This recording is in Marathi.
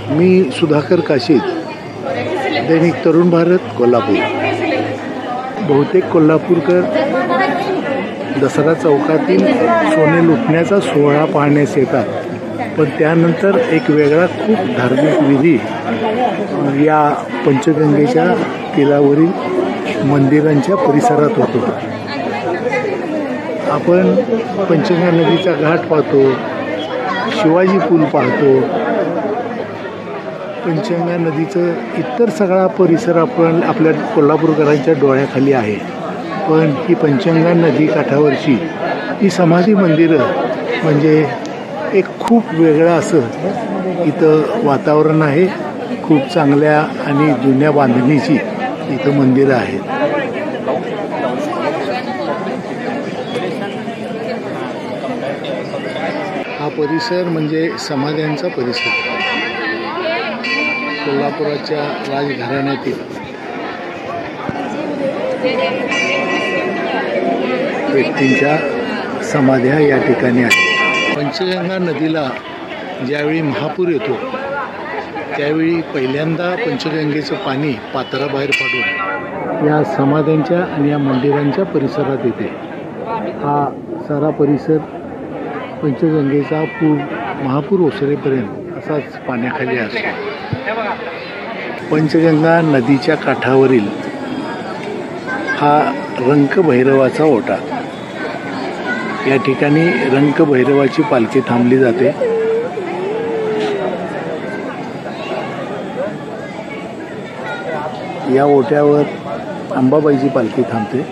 मी सुधाकर काशीद, दैनिक तरुण भारत, कोल्हापूर। बहुतेक कोल्हापूरकर दसरा चौकातील सोने लुटण्याचा सोहळा पाहण्यास येतात, पण त्यानंतर एक वेगळा खूप धार्मिक विधी या पंचगंगेच्या तीरावरील मंदिरांच्या परिसरात होतो। आपण पंचगंगा नदीचा घाट पाहतो, शिवाजी पूल पाहतो। पंचगंगा नदीचं इतर सगळा परिसर आपण आपल्या कोल्हापूरकरांच्या डोळ्याखाली आहे, पण ही पंचगंगा नदी काठावरची ही समाधी मंदिरं म्हणजे एक खूप वेगळं असं इथं वातावरण आहे। खूप चांगल्या आणि जुन्या बांधणीची इथं मंदिरं आहेत। हा परिसर म्हणजे समाध्यांचा परिसर। कोल्हापुराच्या राजघराण्यातील व्यक्तींच्या समाध्या या ठिकाणी आहेत। पंचगंगा नदीला ज्यावेळी महापूर येतो त्यावेळी पहिल्यांदा पंचगंगेचं पाणी पात्राबाहेर पाडून या समाध्यांच्या आणि या मंदिरांच्या परिसरात येते। हा सारा परिसर पंचगंगेचा पूर महापूर ओसरेपर्यंत असाच पाण्याखाली असतो। पंचगंगा नदीच्या काठावरील हा रंकभैरवाचा ओटा। या ठिकाणी रंकभैरवाची पालखी थांबली जाते। या ओट्यावर अंबाबाईची पालखी थांबते।